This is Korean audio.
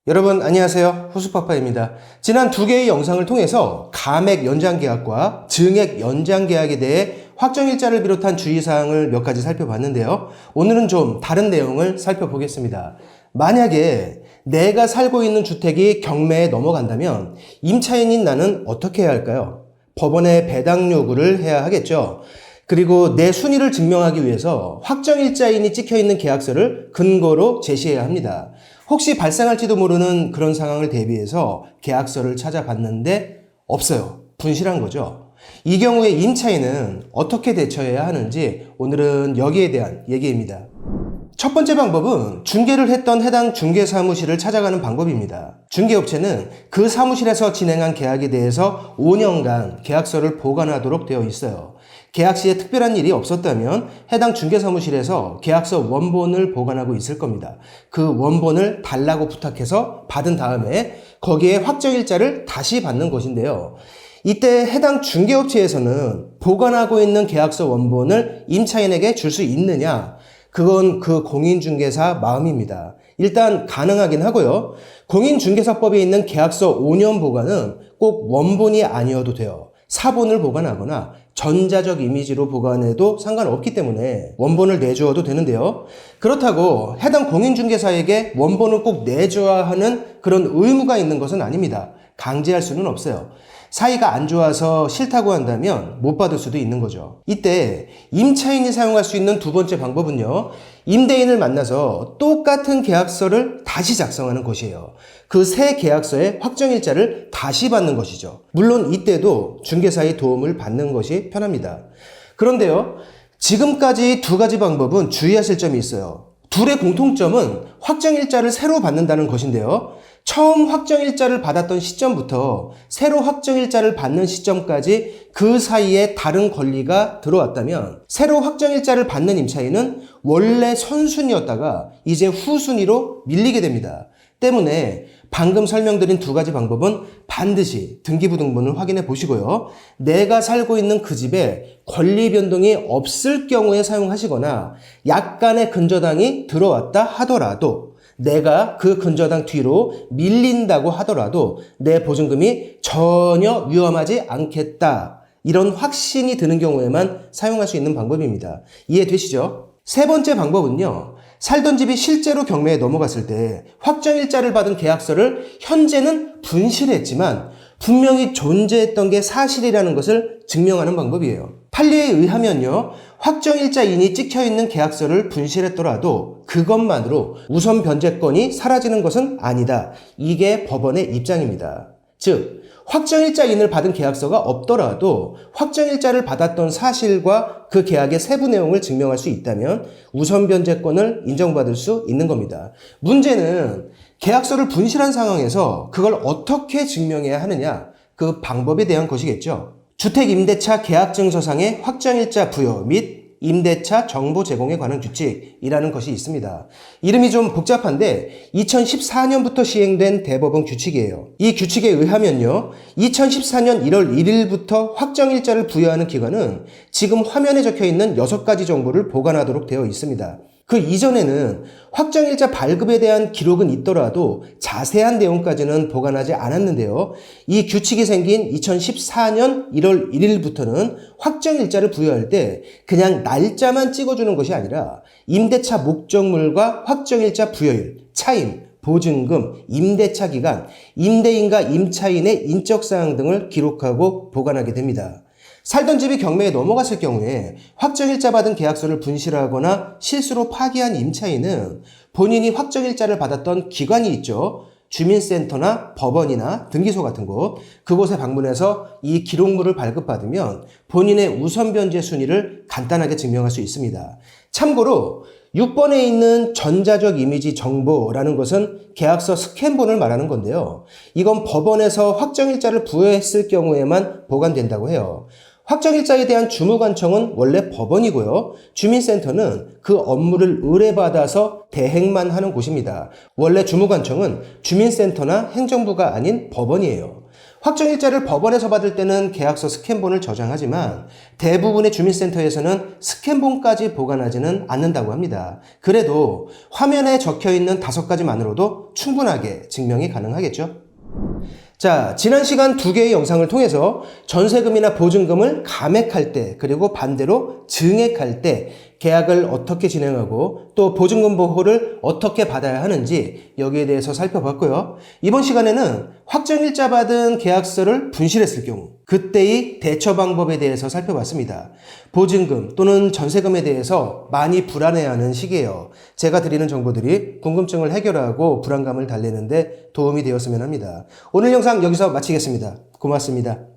여러분 안녕하세요. 호수파파입니다. 지난 두 개의 영상을 통해서 감액 연장 계약과 증액 연장 계약에 대해 확정일자를 비롯한 주의사항을 몇 가지 살펴봤는데요. 오늘은 좀 다른 내용을 살펴보겠습니다. 만약에 내가 살고 있는 주택이 경매에 넘어간다면 임차인인 나는 어떻게 해야 할까요? 법원에 배당 요구를 해야 하겠죠. 그리고 내 순위를 증명하기 위해서 확정일자인이 찍혀있는 계약서를 근거로 제시해야 합니다. 혹시 발생할지도 모르는 그런 상황을 대비해서 계약서를 찾아봤는데 없어요. 분실한 거죠. 이 경우에 임차인은 어떻게 대처해야 하는지 오늘은 여기에 대한 얘기입니다. 첫 번째 방법은 중개를 했던 해당 중개사무실을 찾아가는 방법입니다. 중개업체는 그 사무실에서 진행한 계약에 대해서 5년간 계약서를 보관하도록 되어 있어요. 계약 시에 특별한 일이 없었다면 해당 중개사무실에서 계약서 원본을 보관하고 있을 겁니다. 그 원본을 달라고 부탁해서 받은 다음에 거기에 확정일자를 다시 받는 것인데요. 이때 해당 중개업체에서는 보관하고 있는 계약서 원본을 임차인에게 줄 수 있느냐? 그건 그 공인중개사 마음입니다. 일단 가능하긴 하고요. 공인중개사법에 있는 계약서 5년 보관은 꼭 원본이 아니어도 돼요. 사본을 보관하거나 전자적 이미지로 보관해도 상관없기 때문에 원본을 내주어도 되는데요. 그렇다고 해당 공인중개사에게 원본을 꼭 내줘야 하는 그런 의무가 있는 것은 아닙니다. 강제할 수는 없어요. 사이가 안 좋아서 싫다고 한다면 못 받을 수도 있는 거죠. 이때 임차인이 사용할 수 있는 두 번째 방법은요. 임대인을 만나서 똑같은 계약서를 다시 작성하는 것이에요. 그 새 계약서의 확정일자를 다시 받는 것이죠. 물론 이때도 중개사의 도움을 받는 것이 편합니다. 그런데요. 지금까지 두 가지 방법은 주의하실 점이 있어요. 둘의 공통점은 확정일자를 새로 받는다는 것인데요. 처음 확정일자를 받았던 시점부터 새로 확정일자를 받는 시점까지 그 사이에 다른 권리가 들어왔다면 새로 확정일자를 받는 임차인은 원래 선순위였다가 이제 후순위로 밀리게 됩니다. 때문에 방금 설명드린 두 가지 방법은 반드시 등기부등본을 확인해 보시고요. 내가 살고 있는 그 집에 권리 변동이 없을 경우에 사용하시거나 약간의 근저당이 들어왔다 하더라도 내가 그 근저당 뒤로 밀린다고 하더라도 내 보증금이 전혀 위험하지 않겠다. 이런 확신이 드는 경우에만 사용할 수 있는 방법입니다. 이해되시죠? 세 번째 방법은요. 살던 집이 실제로 경매에 넘어갔을 때 확정일자를 받은 계약서를 현재는 분실했지만 분명히 존재했던 게 사실이라는 것을 증명하는 방법이에요. 판례에 의하면요. 확정일자인이 찍혀있는 계약서를 분실했더라도 그것만으로 우선 변제권이 사라지는 것은 아니다. 이게 법원의 입장입니다. 즉 확정일자인을 받은 계약서가 없더라도 확정일자를 받았던 사실과 그 계약의 세부 내용을 증명할 수 있다면 우선 변제권을 인정받을 수 있는 겁니다. 문제는 계약서를 분실한 상황에서 그걸 어떻게 증명해야 하느냐, 그 방법에 대한 것이겠죠. 주택임대차 계약증서상의 확정일자 부여 및 임대차 정보 제공에 관한 규칙이라는 것이 있습니다. 이름이 좀 복잡한데 2014년부터 시행된 대법원 규칙이에요. 이 규칙에 의하면요. 2014년 1월 1일부터 확정일자를 부여하는 기관은 지금 화면에 적혀있는 6가지 정보를 보관하도록 되어 있습니다. 그 이전에는 확정일자 발급에 대한 기록은 있더라도 자세한 내용까지는 보관하지 않았는데요. 이 규칙이 생긴 2014년 1월 1일부터는 확정일자를 부여할 때 그냥 날짜만 찍어주는 것이 아니라 임대차 목적물과 확정일자 부여일, 차임, 보증금, 임대차 기간, 임대인과 임차인의 인적사항 등을 기록하고 보관하게 됩니다. 살던 집이 경매에 넘어갔을 경우에 확정일자 받은 계약서를 분실하거나 실수로 파기한 임차인은 본인이 확정일자를 받았던 기관이 있죠. 주민센터나 법원이나 등기소 같은 곳, 그곳에 방문해서 이 기록물을 발급받으면 본인의 우선 변제 순위를 간단하게 증명할 수 있습니다. 참고로 6번에 있는 전자적 이미지 정보라는 것은 계약서 스캔본을 말하는 건데요. 이건 법원에서 확정일자를 부여했을 경우에만 보관된다고 해요. 확정일자에 대한 주무관청은 원래 법원이고요. 주민센터는 그 업무를 의뢰받아서 대행만 하는 곳입니다. 원래 주무관청은 주민센터나 행정부가 아닌 법원이에요. 확정일자를 법원에서 받을 때는 계약서 스캔본을 저장하지만 대부분의 주민센터에서는 스캔본까지 보관하지는 않는다고 합니다. 그래도 화면에 적혀있는 5가지만으로도 충분하게 증명이 가능하겠죠. 자, 지난 시간 2개의 영상을 통해서 전세금이나 보증금을 감액할 때, 그리고 반대로 증액할 때 계약을 어떻게 진행하고 또 보증금 보호를 어떻게 받아야 하는지 여기에 대해서 살펴봤고요. 이번 시간에는 확정일자 받은 계약서를 분실했을 경우 그때의 대처 방법에 대해서 살펴봤습니다. 보증금 또는 전세금에 대해서 많이 불안해하는 시기예요. 제가 드리는 정보들이 궁금증을 해결하고 불안감을 달래는데 도움이 되었으면 합니다. 오늘 영상 여기서 마치겠습니다. 고맙습니다.